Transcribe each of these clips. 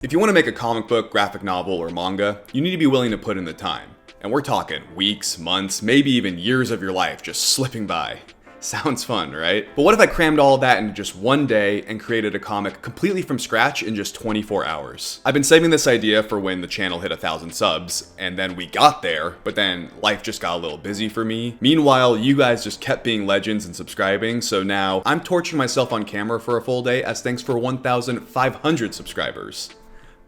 If you want to make a comic book, graphic novel, or manga, you need to be willing to put in the time. And we're talking weeks, months, maybe even years of your life just slipping by. Sounds fun, right? But what if I crammed all of that into just one day and created a comic completely from scratch in just 24 hours? I've been saving this idea for when the channel hit 1,000 subs, and then we got there, but then life just got a little busy for me. Meanwhile, you guys just kept being legends and subscribing, so now I'm torturing myself on camera for a full day as thanks for 1,500 subscribers.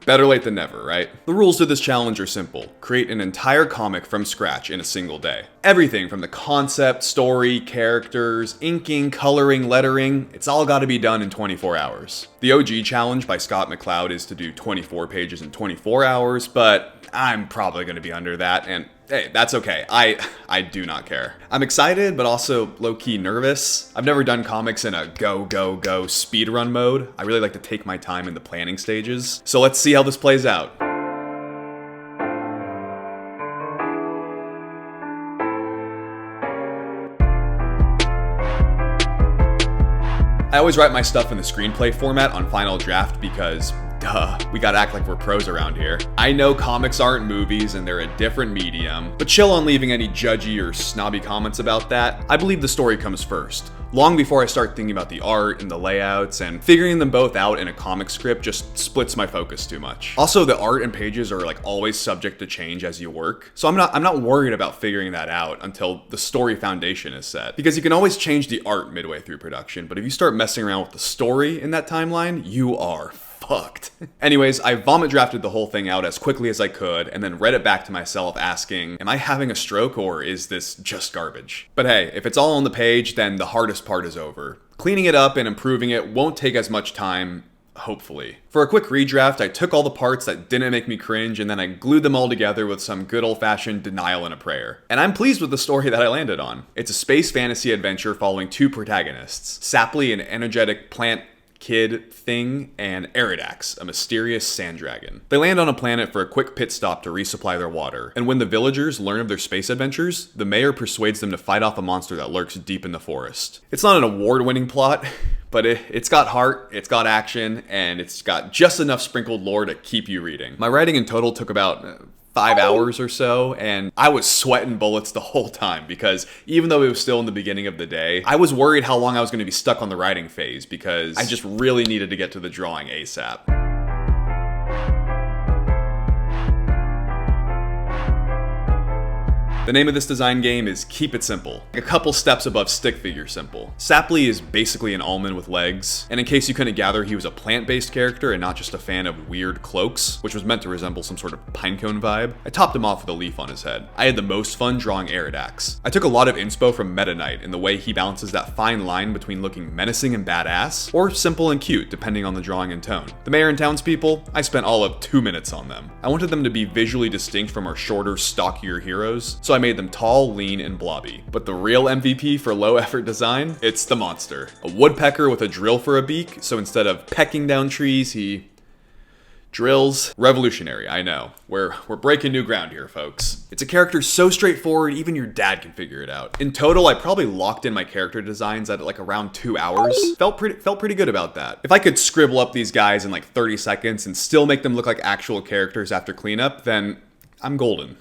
Better late than never, right? The rules to this challenge are simple. Create an entire comic from scratch in a single day. Everything from the concept, story, characters, inking, coloring, lettering, it's all gotta be done in 24 hours. The OG challenge by Scott McCloud is to do 24 pages in 24 hours, but I'm probably gonna be under that, and hey, that's okay. I do not care. I'm excited, but also low-key nervous. I've never done comics in a go, go, go speedrun mode. I really like to take my time in the planning stages. So let's see how this plays out. I always write my stuff in the screenplay format on Final Draft because duh, we gotta act like we're pros around here. I know comics aren't movies and they're a different medium, but chill on leaving any judgy or snobby comments about that. I believe the story comes first. Long before I start thinking about the art and the layouts, and figuring them both out in a comic script just splits my focus too much. Also, the art and pages are like always subject to change as you work, so I'm not worried about figuring that out until the story foundation is set. Because you can always change the art midway through production, but if you start messing around with the story in that timeline, you are fucked. Anyways, I vomit drafted the whole thing out as quickly as I could and then read it back to myself asking, am I having a stroke or is this just garbage? But hey, if it's all on the page, then the hardest part is over. Cleaning it up and improving it won't take as much time, hopefully. For a quick redraft, I took all the parts that didn't make me cringe and then I glued them all together with some good old-fashioned denial and a prayer. And I'm pleased with the story that I landed on. It's a space fantasy adventure following two protagonists, Sapley, an energetic plant kid thing, and Eridax, a mysterious sand dragon. They land on a planet for a quick pit stop to resupply their water, and when the villagers learn of their space adventures, the mayor persuades them to fight off a monster that lurks deep in the forest. It's not an award-winning plot, but it's got heart, it's got action, and it's got just enough sprinkled lore to keep you reading. My writing in total took about 5 hours or so, and I was sweating bullets the whole time because even though it was still in the beginning of the day, I was worried how long I was going to be stuck on the writing phase because I just really needed to get to the drawing ASAP. The name of this design game is Keep It Simple, a couple steps above stick figure simple. Sapley is basically an almond with legs, and in case you couldn't gather, he was a plant-based character and not just a fan of weird cloaks, which was meant to resemble some sort of pinecone vibe. I topped him off with a leaf on his head. I had the most fun drawing Eridax. I took a lot of inspo from Meta Knight in the way he balances that fine line between looking menacing and badass, or simple and cute depending on the drawing and tone. The mayor and townspeople, I spent all of 2 minutes on them. I wanted them to be visually distinct from our shorter, stockier heroes, so I made them tall, lean, and blobby. But the real MVP for low effort design, it's the monster. A woodpecker with a drill for a beak, so instead of pecking down trees, he drills. Revolutionary, I know. We're breaking new ground here, folks. It's a character so straightforward, even your dad can figure it out. In total, I probably locked in my character designs at like around 2 hours. Felt pretty good about that. If I could scribble up these guys in like 30 seconds and still make them look like actual characters after cleanup, then I'm golden.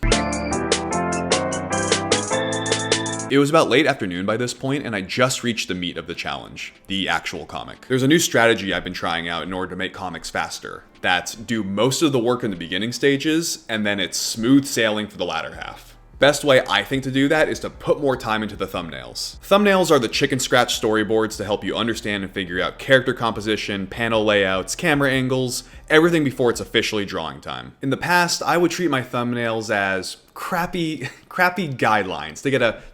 It was about late afternoon by this point, and I just reached the meat of the challenge, the actual comic. There's a new strategy I've been trying out in order to make comics faster. That's do most of the work in the beginning stages, and then it's smooth sailing for the latter half. Best way I think to do that is to put more time into the thumbnails. Thumbnails are the chicken scratch storyboards to help you understand and figure out character composition, panel layouts, camera angles, everything before it's officially drawing time. In the past, I would treat my thumbnails as crappy guidelines to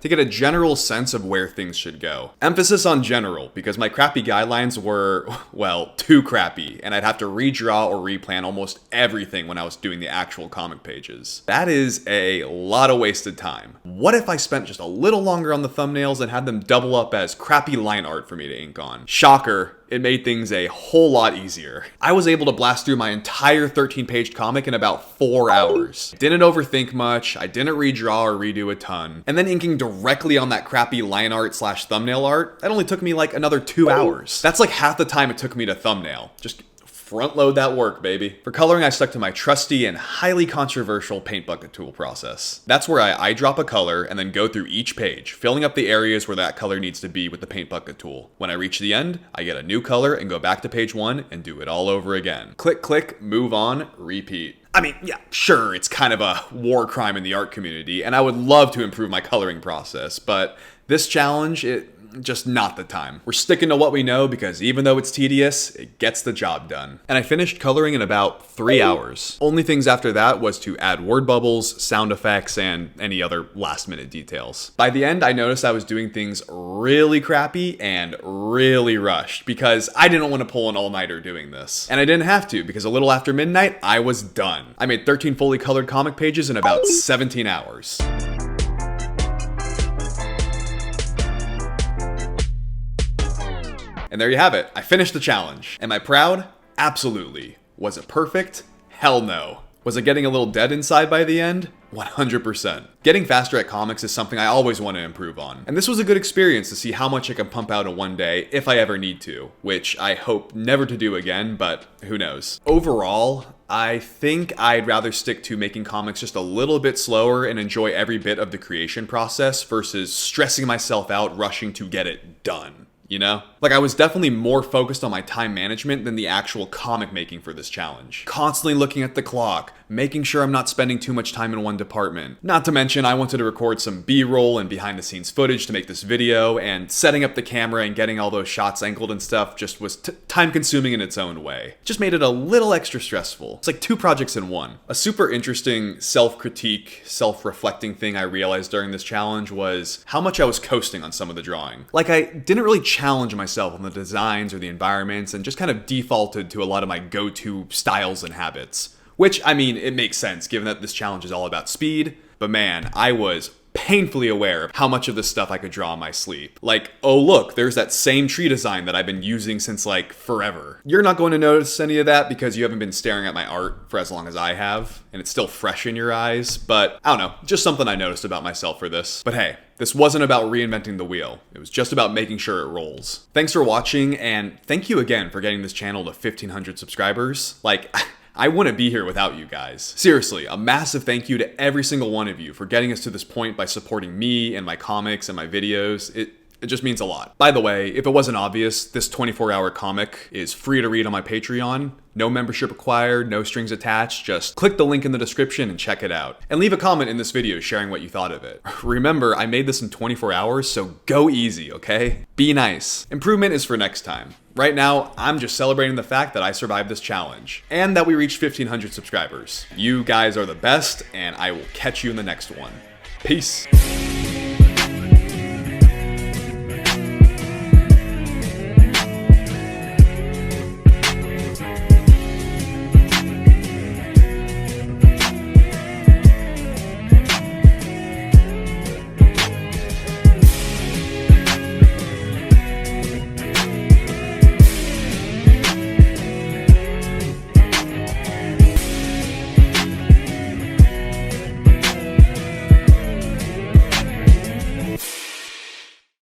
get a general sense of where things should go. Emphasis on general, because my crappy guidelines were, well, too crappy, and I'd have to redraw or replan almost everything when I was doing the actual comic pages. That is a lot of wasted time. What if I spent just a little longer on the thumbnails and had them double up as crappy line art for me to ink on? Shocker. It made things a whole lot easier. I was able to blast through my entire 13-page comic in about 4 hours. Didn't overthink much, I didn't redraw or redo a ton. And then inking directly on that crappy line art / thumbnail art, that only took me like another 2 hours. That's like half the time it took me to thumbnail. Just front load that work, baby. For coloring, I stuck to my trusty and highly controversial paint bucket tool process. That's where I eyedrop a color and then go through each page, filling up the areas where that color needs to be with the paint bucket tool. When I reach the end, I get a new color and go back to page 1 and do it all over again. Click, click, move on, repeat. I mean, yeah, sure, it's kind of a war crime in the art community, and I would love to improve my coloring process, but this challenge, just not the time. We're sticking to what we know because even though it's tedious, it gets the job done. And I finished coloring in about 3 hours. Only things after that was to add word bubbles, sound effects, and any other last minute details. By the end, I noticed I was doing things really crappy and really rushed because I didn't want to pull an all-nighter doing this. And I didn't have to because a little after midnight, I was done. I made 13 fully colored comic pages in about 17 hours. And there you have it. I finished the challenge. Am I proud? Absolutely. Was it perfect? Hell no. Was it getting a little dead inside by the end? 100%. Getting faster at comics is something I always want to improve on. And this was a good experience to see how much I can pump out in one day if I ever need to, which I hope never to do again, but who knows. Overall, I think I'd rather stick to making comics just a little bit slower and enjoy every bit of the creation process versus stressing myself out rushing to get it done. You know? Like, I was definitely more focused on my time management than the actual comic making for this challenge. Constantly looking at the clock, making sure I'm not spending too much time in one department. Not to mention, I wanted to record some B-roll and behind the scenes footage to make this video, and setting up the camera and getting all those shots angled and stuff just was time consuming in its own way. Just made it a little extra stressful. It's like 2 projects in one. A super interesting self-critique, self-reflecting thing I realized during this challenge was how much I was coasting on some of the drawing. Like, I didn't really challenge myself on the designs or the environments and just kind of defaulted to a lot of my go-to styles and habits. Which, I mean, it makes sense given that this challenge is all about speed, but man, I was painfully aware of how much of this stuff I could draw in my sleep. Like, oh look, there's that same tree design that I've been using since like forever. You're not going to notice any of that because you haven't been staring at my art for as long as I have, and it's still fresh in your eyes, but I don't know, just something I noticed about myself for this. But hey, this wasn't about reinventing the wheel. It was just about making sure it rolls. Thanks for watching, and thank you again for getting this channel to 1,500 subscribers. Like, I wouldn't be here without you guys. Seriously, a massive thank you to every single one of you for getting us to this point by supporting me and my comics and my videos. It just means a lot. By the way, if it wasn't obvious, this 24-hour comic is free to read on my Patreon. No membership required, no strings attached. Just click the link in the description and check it out. And leave a comment in this video sharing what you thought of it. Remember, I made this in 24 hours, so go easy, okay? Be nice. Improvement is for next time. Right now, I'm just celebrating the fact that I survived this challenge and that we reached 1,500 subscribers. You guys are the best, and I will catch you in the next one. Peace.